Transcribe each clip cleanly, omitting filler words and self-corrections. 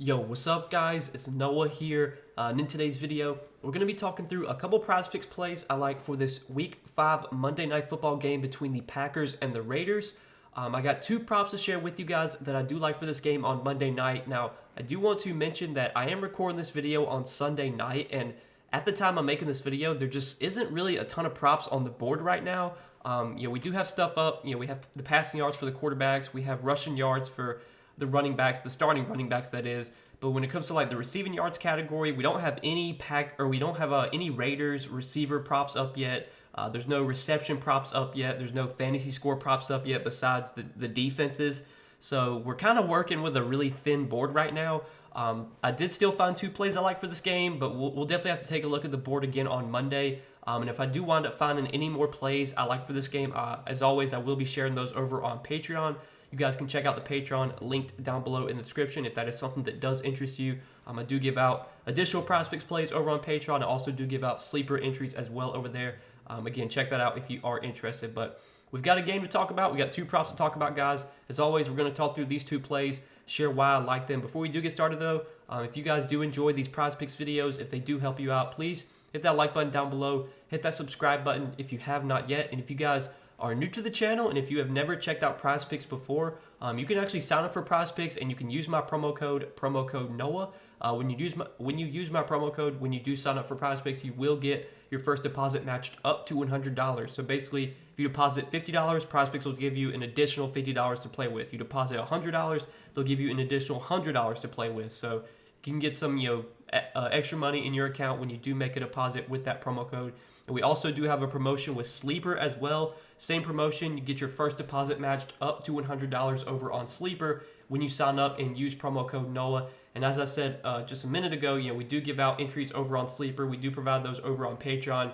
Yo, what's up guys? It's Noah here, and in today's video, we're going to be talking through a couple Prizepicks plays I like for this Week 5 Monday Night Football game between the Packers and the Raiders. I got two props to share with you guys that I do like for this game on Monday night. Now, I do want to mention that I am recording this video on Sunday night, and at the time I'm making this video, there just isn't really a ton of props on the board right now. We do have stuff up. We have the passing yards for the quarterbacks. We have rushing yards for the running backs, the starting running backs, that is. But when it comes to like the receiving yards category, we don't have any any Raiders receiver props up yet. There's no reception props up yet. There's no fantasy score props up yet besides the defenses. So we're kind of working with a really thin board right now. I did still find two plays I like for this game, but we'll definitely have to take a look at the board again on Monday. And if I do wind up finding any more plays I like for this game, as always, I will be sharing those over on Patreon. You guys can check out the Patreon linked down below in the description if that is something that does interest you. I do give out additional Prizepicks plays over on Patreon. I also do give out sleeper entries as well over there. Again, check that out if you are interested. But we've got a game to talk about. We got two props to talk about, guys. As always, we're going to talk through these two plays, share why I like them. Before we do get started, though, if you guys do enjoy these Prizepicks videos, if they do help you out, please hit that like button down below. Hit that subscribe button if you have not yet. And if you guys are new to the channel and if you have never checked out Prizepicks before, you can actually sign up for Prizepicks and you can use my promo code Noah. When you use my promo code, when you do sign up for Prizepicks, you will get your first deposit matched up to $100. So basically, if you deposit $50, Prizepicks will give you an additional $50 to play with. You deposit $100, they'll give you an additional $100 to play with. So you can get some extra money in your account when you do make a deposit with that promo code. And we also do have a promotion with Sleeper as well. Same promotion, you get your first deposit matched up to $100 over on Sleeper when you sign up and use promo code Noah. And as I said just a minute ago, we do give out entries over on Sleeper. We do provide those over on Patreon.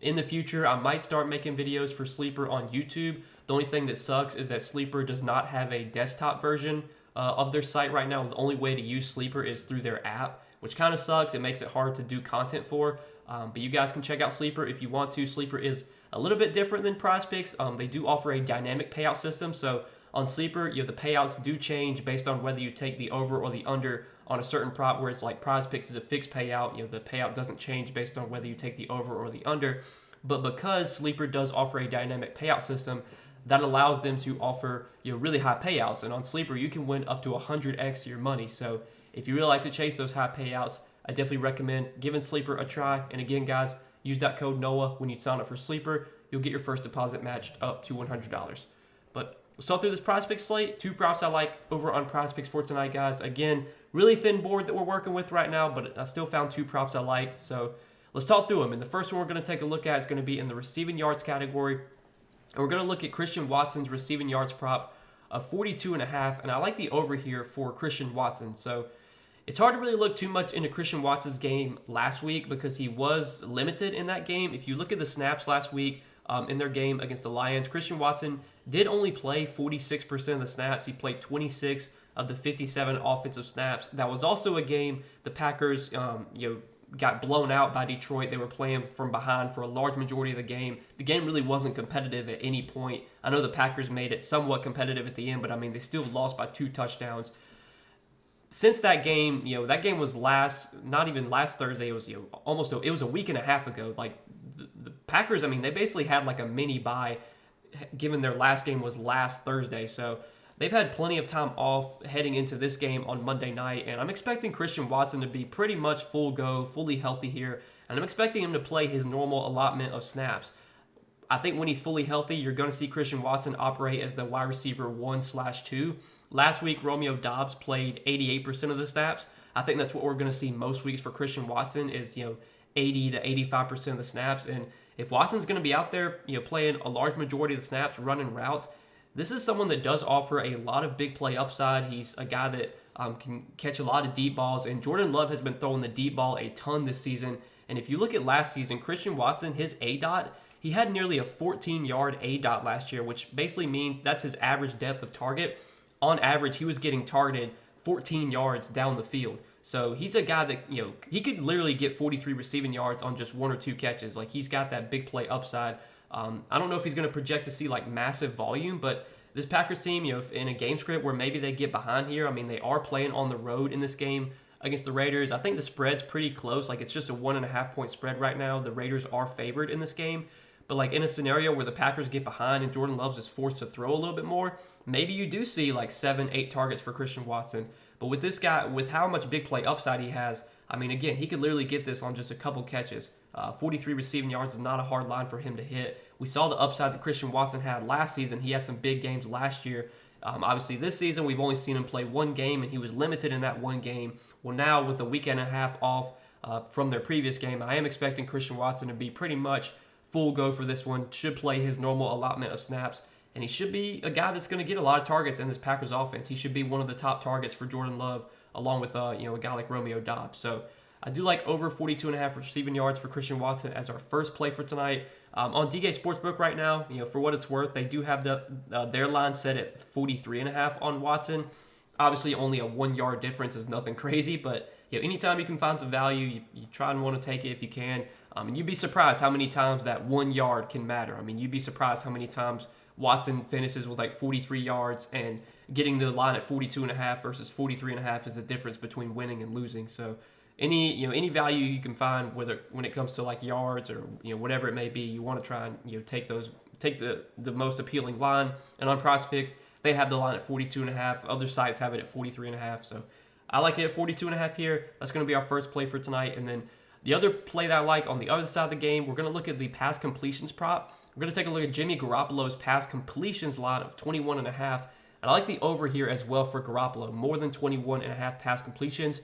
In the future, I might start making videos for Sleeper on YouTube. The only thing that sucks is that Sleeper does not have a desktop version of their site right now. The only way to use Sleeper is through their app, which kind of sucks. It makes it hard to do content for. But you guys can check out Sleeper if you want to. Sleeper is a little bit different than Prizepicks. They do offer a dynamic payout system. So on Sleeper, the payouts do change based on whether you take the over or the under on a certain prop, whereas like Prizepicks is a fixed payout. The payout doesn't change based on whether you take the over or the under. But because Sleeper does offer a dynamic payout system, that allows them to offer really high payouts. And on Sleeper, you can win up to 100x your money. So if you really like to chase those high payouts, I definitely recommend giving Sleeper a try. And again, guys, use that code Noah when you sign up for Sleeper. You'll get your first deposit matched up to $100. But let's talk through this Prizepicks slate. Two props I like over on Prizepicks for tonight, guys. Again, really thin board that we're working with right now, but I still found two props I liked. So let's talk through them. And the first one we're going to take a look at is going to be in the receiving yards category. And we're going to look at Christian Watson's receiving yards prop of 42.5. And I like the over here for Christian Watson. So it's hard to really look too much into Christian Watson's game last week because he was limited in that game. If you look at the snaps last week in their game against the Lions, Christian Watson did only play 46% of the snaps. He played 26 of the 57 offensive snaps. That was also a game the Packers got blown out by Detroit. They were playing from behind for a large majority of the game. The game really wasn't competitive at any point. I know the Packers made it somewhat competitive at the end, but I mean, they still lost by 2 touchdowns. Since that game, that game was not even last Thursday. It was, it was a week and a half ago. Like the Packers, I mean, they basically had like a mini bye, given their last game was last Thursday. So they've had plenty of time off heading into this game on Monday night. And I'm expecting Christian Watson to be pretty much full go, fully healthy here. And I'm expecting him to play his normal allotment of snaps. I think when he's fully healthy, you're going to see Christian Watson operate as the wide receiver 1/2. Last week, Romeo Doubs played 88% of the snaps. I think that's what we're going to see most weeks for Christian Watson is, 80 to 85% of the snaps. And if Watson's going to be out there, playing a large majority of the snaps, running routes, this is someone that does offer a lot of big play upside. He's a guy that can catch a lot of deep balls. And Jordan Love has been throwing the deep ball a ton this season. And if you look at last season, Christian Watson, his ADOT, he had nearly a 14-yard ADOT last year, which basically means that's his average depth of target. On average, he was getting targeted 14 yards down the field. So he's a guy that, he could literally get 43 receiving yards on just 1 or 2 catches. Like, he's got that big play upside. I don't know if he's going to project to see, like, massive volume, but this Packers team, if in a game script where maybe they get behind here, I mean, they are playing on the road in this game against the Raiders. I think the spread's pretty close. Like, it's just a 1.5-point spread right now. The Raiders are favored in this game. But, like, in a scenario where the Packers get behind and Jordan Love is forced to throw a little bit more, maybe you do see, like, 7-8 targets for Christian Watson. But with this guy, with how much big play upside he has, I mean, again, he could literally get this on just a couple catches. 43 receiving yards is not a hard line for him to hit. We saw the upside that Christian Watson had last season. He had some big games last year. Obviously, this season, we've only seen him play one game, and he was limited in that one game. Well, now, with a week and a half off from their previous game, I am expecting Christian Watson to be pretty much full go for this one. Should play his normal allotment of snaps, and he should be a guy that's going to get a lot of targets in this Packers offense. He should be one of the top targets for Jordan Love, along with a guy like Romeo Doubs. So I do like over 42.5 receiving yards for Christian Watson as our first play for tonight. On DK Sportsbook right now, for what it's worth, they do have their line set at 43.5 on Watson. Obviously, only a 1 yard difference is nothing crazy, but anytime you can find some value, you try and want to take it if you can. And you'd be surprised how many times that 1 yard can matter. I mean, you'd be surprised how many times Watson finishes with like 43 yards, and getting the line at 42.5 versus 43.5 is the difference between winning and losing. So any value you can find, whether when it comes to like yards or whatever it may be, you want to try and take the most appealing line. And on Prizepicks, they have the line at 42.5. Other sites have it at 43.5. So I like it at 42.5 here. That's going to be our first play for tonight. And then the other play that I like on the other side of the game, we're going to look at the pass completions prop. We're going to take a look at Jimmy Garoppolo's pass completions line of 21.5. And I like the over here as well for Garoppolo, more than 21.5 pass completions.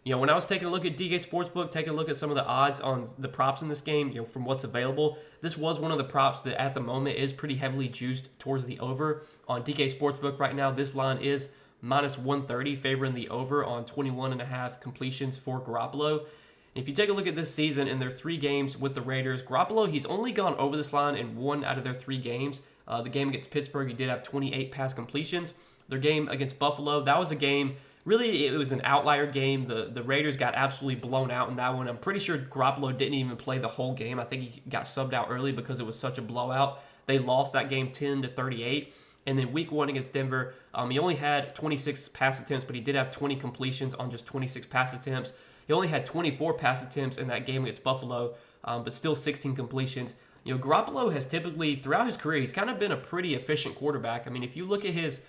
When I was taking a look at DK Sportsbook, taking a look at some of the odds on the props in this game, from what's available, this was one of the props that at the moment is pretty heavily juiced towards the over. On DK Sportsbook right now, this line is minus 130, favoring the over on 21.5 completions for Garoppolo. If you take a look at this season in their 3 games with the Raiders, Garoppolo, he's only gone over this line in 1 out of their 3 games. The game against Pittsburgh, he did have 28 pass completions. Their game against Buffalo, that was a game, really, it was an outlier game. The Raiders got absolutely blown out in that one. I'm pretty sure Garoppolo didn't even play the whole game. I think he got subbed out early because it was such a blowout. They lost that game 10-38. And then week 1 against Denver, he only had 26 pass attempts, but he did have 20 completions on just 26 pass attempts. He only had 24 pass attempts in that game against Buffalo, but still 16 completions. Garoppolo has typically, throughout his career, he's kind of been a pretty efficient quarterback. I mean, if you look at his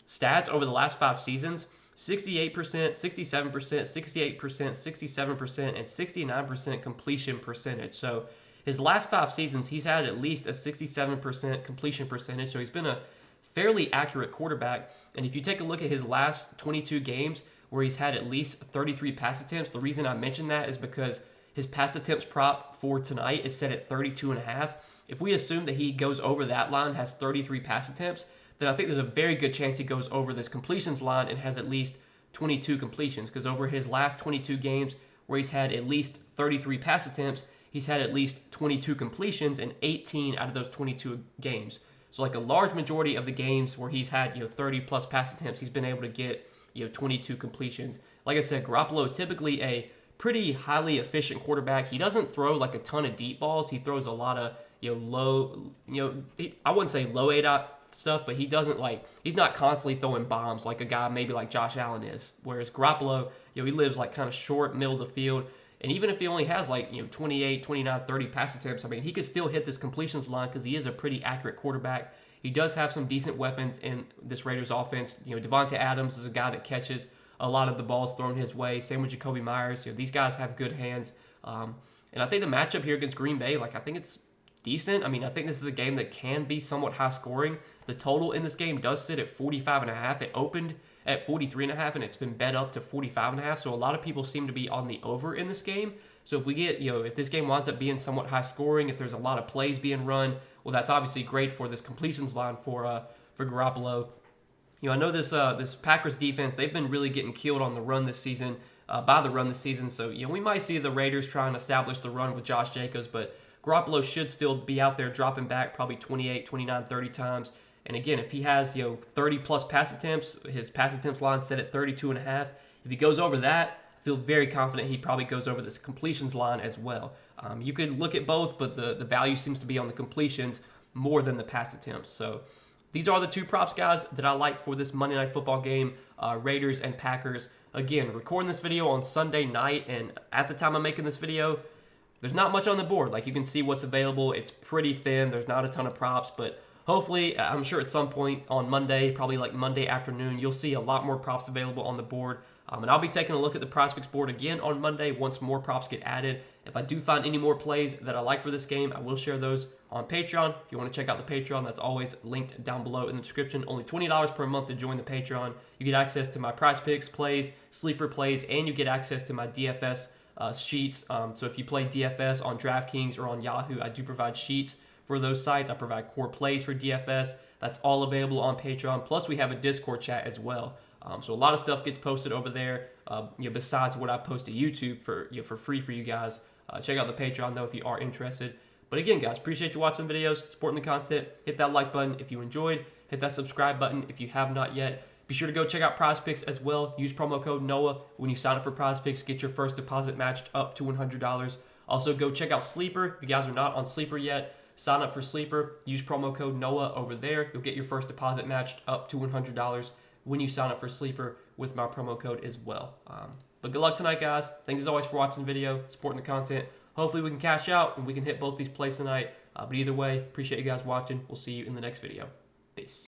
stats over the last 5 seasons, 68%, 67%, 68%, 67%, and 69% completion percentage. So his last 5 seasons, he's had at least a 67% completion percentage. So he's been a fairly accurate quarterback. And if you take a look at his last 22 games where he's had at least 33 pass attempts, the reason I mention that is because his pass attempts prop for tonight is set at 32.5. If we assume that he goes over that line, has 33 pass attempts, then I think there's a very good chance he goes over this completions line and has at least 22 completions, because over his last 22 games where he's had at least 33 pass attempts, he's had at least 22 completions in 18 out of those 22 games. So like a large majority of the games where he's had 30 plus pass attempts, he's been able to get 22 completions. Like I said, Garoppolo, typically a pretty highly efficient quarterback. He doesn't throw like a ton of deep balls. He throws a lot of low, I wouldn't say low ADOT stuff, but he doesn't he's not constantly throwing bombs like a guy maybe like Josh Allen is. Whereas Garoppolo, he lives like kind of short, middle of the field. And even if he only has 28, 29, 30 pass attempts, I mean, he could still hit this completions line because he is a pretty accurate quarterback. He does have some decent weapons in this Raiders offense. Devontae Adams is a guy that catches a lot of the balls thrown his way. Same with Jacoby Myers. These guys have good hands. And I think the matchup here against Green Bay, I think it's decent. I mean, I think this is a game that can be somewhat high scoring. The total in this game does sit at 45.5. It opened at 43.5, and it's been bet up to 45.5. So a lot of people seem to be on the over in this game. So if we get, if this game winds up being somewhat high scoring, if there's a lot of plays being run, well, that's obviously great for this completions line for Garoppolo. I know this Packers defense, they've been really getting killed on the run this season, So, we might see the Raiders try and establish the run with Josh Jacobs, but Garoppolo should still be out there dropping back probably 28, 29, 30 times. And again, if he has 30 plus pass attempts, his pass attempts line set at 32.5. If he goes over that, I feel very confident he probably goes over this completions line as well. You could look at both, but the value seems to be on the completions more than the pass attempts. So these are the two props, guys, that I like for this Monday Night Football game, Raiders and Packers. Again, recording this video on Sunday night, and at the time I'm making this video, there's not much on the board. Like, you can see what's available. It's pretty thin. There's not a ton of props, but hopefully, I'm sure at some point on Monday, probably like Monday afternoon, you'll see a lot more props available on the board. And I'll be taking a look at the Prizepicks board again on Monday once more props get added. If I do find any more plays that I like for this game, I will share those on Patreon. If you want to check out the Patreon, that's always linked down below in the description. Only $20 per month to join the Patreon. You get access to my Prizepicks plays, sleeper plays, and you get access to my DFS sheets. So if you play DFS on DraftKings or on Yahoo, I do provide sheets for those sites. I provide core plays for DFS. That's all available on Patreon. Plus, we have a Discord chat as well. So a lot of stuff gets posted over there. Besides what I post to YouTube for free for you guys. Check out the Patreon though if you are interested. But again, guys, appreciate you watching the videos, supporting the content. Hit that like button if you enjoyed. Hit that subscribe button if you have not yet. Be sure to go check out Prizepicks as well. Use promo code NOAH when you sign up for Prizepicks. Get your first deposit matched up to $100. Also, go check out Sleeper. If you guys are not on Sleeper yet, sign up for Sleeper. Use promo code NOAH over there. You'll get your first deposit matched up to $100 when you sign up for Sleeper with my promo code as well. But good luck tonight, guys. Thanks as always for watching the video, supporting the content. Hopefully we can cash out and we can hit both these plays tonight. But either way, appreciate you guys watching. We'll see you in the next video. Peace.